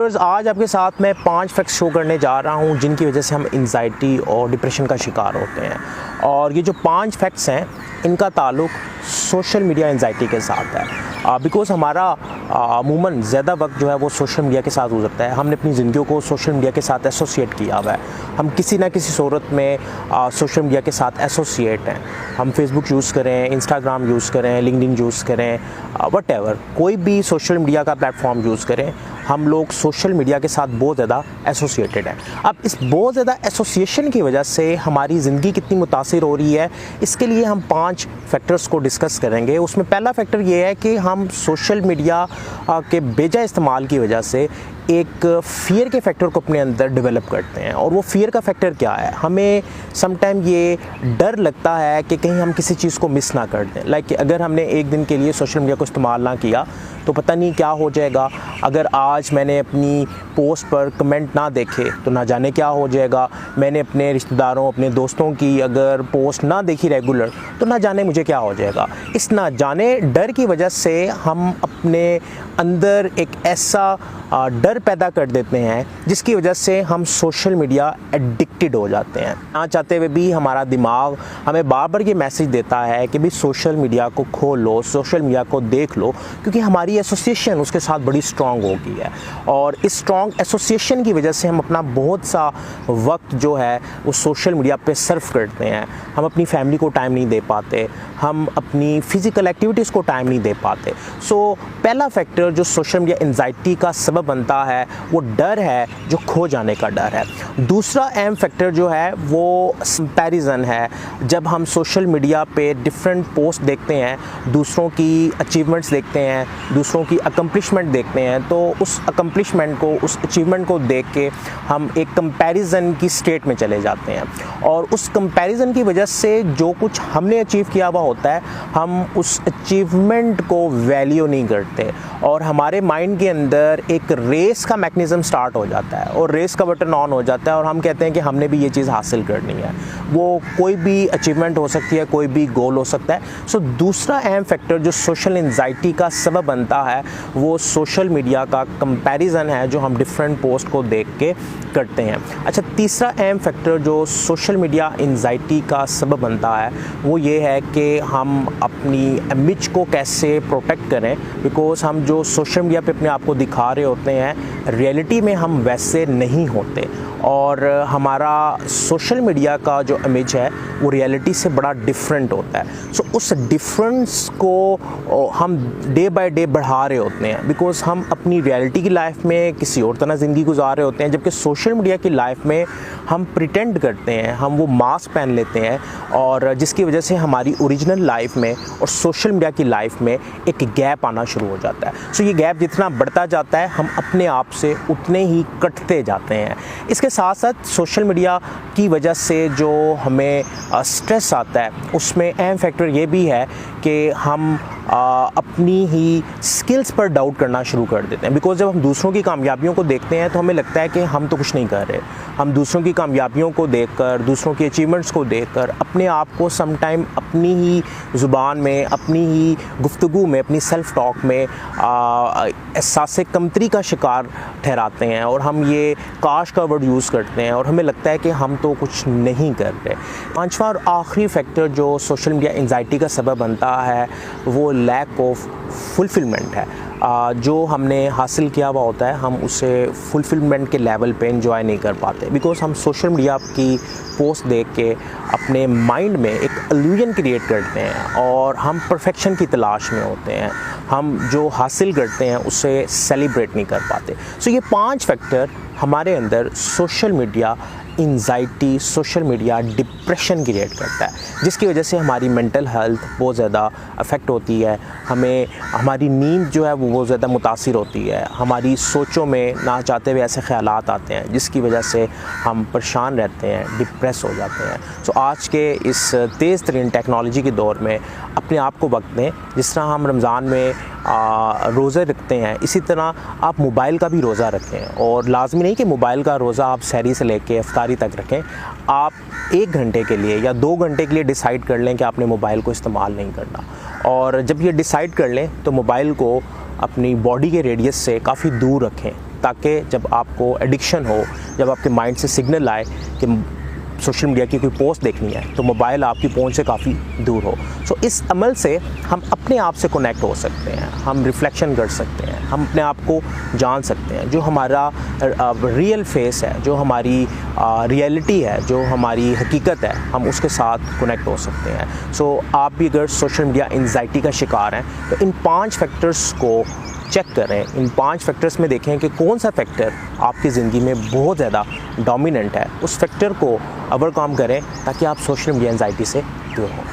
आज आपके साथ मैं 5 फैक्ट्स शो करने जा रहा हूं जिनकी वजह से हम एंजाइटी और डिप्रेशन का शिकार होते हैं। और ये जो 5 फैक्ट्स हैं इनका ताल्लुक सोशल मीडिया एंजाइटी के साथ है। बिकॉज़ हमारा अमूमन ज़्यादा वक्त जो है वो सोशल मीडिया के साथ गुजरता है। हमने अपनी ज़िंदगी को सोशल मीडिया के साथ एसोसिएट किया हुआ है। हम किसी ना किसी सूरत में सोशल मीडिया के साथ एसोसिएट हैं। हम फेसबुक यूज़ करें, इंस्टाग्राम यूज़ करें, लिंक्डइन यूज़ करें, वटेवर कोई भी सोशल मीडिया का प्लेटफॉर्म यूज़ करें, हम लोग सोशल मीडिया के साथ बहुत ज़्यादा एसोसिएटेड हैं। अब इस बहुत ज़्यादा एसोसिएशन की वजह से हमारी ज़िंदगी कितनी मुतासिर हो रही है, इसके लिए हम 5 फैक्टर्स को डिस्कस करेंगे। उसमें पहला फैक्टर ये है कि हम सोशल मीडिया के बेजा इस्तेमाल की वजह से एक फ़ियर के फैक्टर को अपने अंदर डेवलप करते हैं। और वो फ़ियर का फैक्टर क्या है? हमें समटाइम ये डर लगता है कि कहीं हम किसी चीज़ को मिस ना कर दें। लाइक अगर हमने एक दिन के लिए सोशल मीडिया को इस्तेमाल ना किया तो पता नहीं क्या हो जाएगा। अगर आज मैंने अपनी पोस्ट पर कमेंट ना देखे तो ना जाने क्या हो जाएगा। मैंने अपने रिश्तेदारों, अपने दोस्तों की अगर पोस्ट ना देखी रेगुलर तो ना जाने मुझे क्या हो जाएगा। इस ना जाने डर की वजह से हम अपने अंदर एक ऐसा डर पैदा कर देते हैं जिसकी वजह से हम सोशल मीडिया एडिक्टेड हो जाते हैं। ना चाहते हुए भी हमारा दिमाग हमें बार बार ये मैसेज देता है कि भाई सोशल मीडिया को खोल लो, सोशल मीडिया को देख लो, क्योंकि हमारी एसोसिएशन उसके साथ बड़ी स्ट्रॉन्ग हो गई है। और इस स्ट्रॉन्ग एसोसिएशन की वजह से हम अपना बहुत सा वक्त जो है वो सोशल मीडिया पे सर्व करते हैं। हम अपनी फैमिली को टाइम नहीं दे पाते, हम अपनी फ़िज़िकल एक्टिविटीज़ को टाइम नहीं दे पाते। सो पहला फैक्टर जो सोशल मीडिया एंजाइटी का सबब बनता है वो डर है, जो खो जाने का डर है। दूसरा अहम फैक्टर जो है वो कंपैरिजन है। जब हम सोशल मीडिया पे डिफरेंट पोस्ट देखते हैं, दूसरों की अचीवमेंट्स देखते हैं, दूसरों की अकम्पलिशमेंट देखते हैं, तो उस अकम्पलिशमेंट को, उस अचीवमेंट को देख के हम एक कंपैरिजन की स्टेट में चले जाते हैं। और उस कंपैरिजन की वजह से जो कुछ हमने अचीव किया हुआ होता है, हम उस अचीवमेंट को वैल्यू नहीं करते और हमारे माइंड के अंदर एक रेस का मैकेनिज़्म स्टार्ट हो जाता है और रेस का बटन ऑन हो जाता है और हम कहते हैं कि हमने भी ये चीज़ हासिल करनी है। वो कोई भी अचीवमेंट हो सकती है, कोई भी गोल हो सकता है। सो दूसरा अहम फैक्टर जो सोशल एंजाइटी का सबब बनता है वो सोशल मीडिया का कंपैरिजन है, जो हम डिफरेंट पोस्ट को देख के करते हैं। अच्छा, तीसरा अहम फैक्टर जो सोशल मीडिया एंजाइटी का सबब बनता है वो ये है कि हम अपनी इमेज को कैसे प्रोटेक्ट करें। बिकॉज़ हम जो सोशल मीडिया पे अपने आप को दिखा रहे होते हैं, रियलिटी में हम वैसे नहीं होते और हमारा सोशल मीडिया का जो इमेज है वो रियलिटी से बड़ा डिफरेंट होता है। सो उस डिफरेंस को हम डे बाय डे बढ़ा रहे होते हैं, बिकॉज़ हम अपनी रियलिटी की लाइफ में किसी और तरह ज़िंदगी गुजार रहे होते हैं, जबकि सोशल मीडिया की लाइफ में हम प्रिटेंड करते हैं, हम वो मास्क पहन लेते हैं और जिसकी वजह से हमारी ओरिजिनल लाइफ में और सोशल मीडिया की लाइफ में एक गैप आना शुरू हो जाता है। सो ये गैप जितना बढ़ता जाता है हम अपने आप से उतने ही कटते जाते हैं। इसके साथ साथ सोशल मीडिया की वजह से जो हमें स्ट्रेस आता है उसमें अहम फैक्टर ये भी है कि हम अपनी ही स्किल्स पर डाउट करना शुरू कर देते हैं। बिकॉज़ जब हम दूसरों की कामयाबियों को देखते हैं तो हमें लगता है कि हम तो कुछ नहीं कर रहे। हम दूसरों की कामयाबियों को देखकर, दूसरों की अचीवमेंट्स को देखकर अपने आप को समटाइम अपनी ही ज़ुबान में, अपनी ही गुफ्तगू में, अपनी सेल्फ़ टॉक में एहसास कमतरी का शिकार ठहराते हैं और हम ये काश का वर्ड यूज़ करते हैं और हमें लगता है कि हम तो कुछ नहीं कर रहे। पांचवा और आखिरी फैक्टर जो सोशल मीडिया एंजाइटी का सबब बनता है वो लैक ऑफ फुलफिलमेंट है। जो हमने हासिल किया हुआ होता है हम उसे फुलफिलमेंट के लेवल पे एंजॉय नहीं कर पाते, बिकॉज़ हम सोशल मीडिया की पोस्ट देख के अपने माइंड में एक इल्यूजन क्रिएट करते हैं और हम परफेक्शन की तलाश में होते हैं। हम जो हासिल करते हैं उसे सेलिब्रेट नहीं कर पाते। सो ये 5 फैक्टर हमारे अंदर social media anxiety, social media depression create करता है, जिसकी वजह से हमारी मेंटल हेल्थ बहुत ज़्यादा अफेक्ट होती है। हमें हमारी नींद जो है वो बहुत ज़्यादा मुतासिर होती है। हमारी सोचों में ना चाहते हुए ऐसे ख़यालात आते हैं जिसकी वजह से हम परेशान रहते हैं, डिप्रेस हो जाते हैं। सो आज के इस तेज़ तरीन टेक्नोलॉजी के दौर में अपने आप को वक्त दें। जिस तरह हम रमज़ान में रोज़े रखते हैं, इसी तरह आप मोबाइल का भी रोज़ा रखें। और लाजमी नहीं कि मोबाइल का रोज़ा आप सहरी से लेके इफ्तारी तक रखें। आप 1 घंटे के लिए या 2 घंटे के लिए डिसाइड कर लें कि आपने मोबाइल को इस्तेमाल नहीं करना। और जब ये डिसाइड कर लें तो मोबाइल को अपनी बॉडी के रेडियस से काफ़ी दूर रखें ताकि जब आपको एडिक्शन हो, जब आपके माइंड से सिग्नल आए कि सोशल मीडिया की कोई पोस्ट देखनी है, तो मोबाइल आपकी पहुंच से काफ़ी दूर हो। सो इस अमल से हम अपने आप से कनेक्ट हो सकते हैं, हम रिफ्लेक्शन कर सकते हैं, हम अपने आप को जान सकते हैं, जो हमारा रियल फेस है, जो हमारी रियलिटी है, जो हमारी हकीकत है, हम उसके साथ कनेक्ट हो सकते हैं। सो आप भी अगर सोशल मीडिया एंजाइटी का शिकार हैं तो इन 5 फैक्टर्स को चेक करें। इन 5 फैक्टर्स में देखें कि कौन सा फैक्टर आपकी ज़िंदगी में बहुत ज़्यादा डोमिनेंट है, उस फैक्टर को ओवरकम करें ताकि आप सोशल मीडिया एंजाइटी से दूर हों।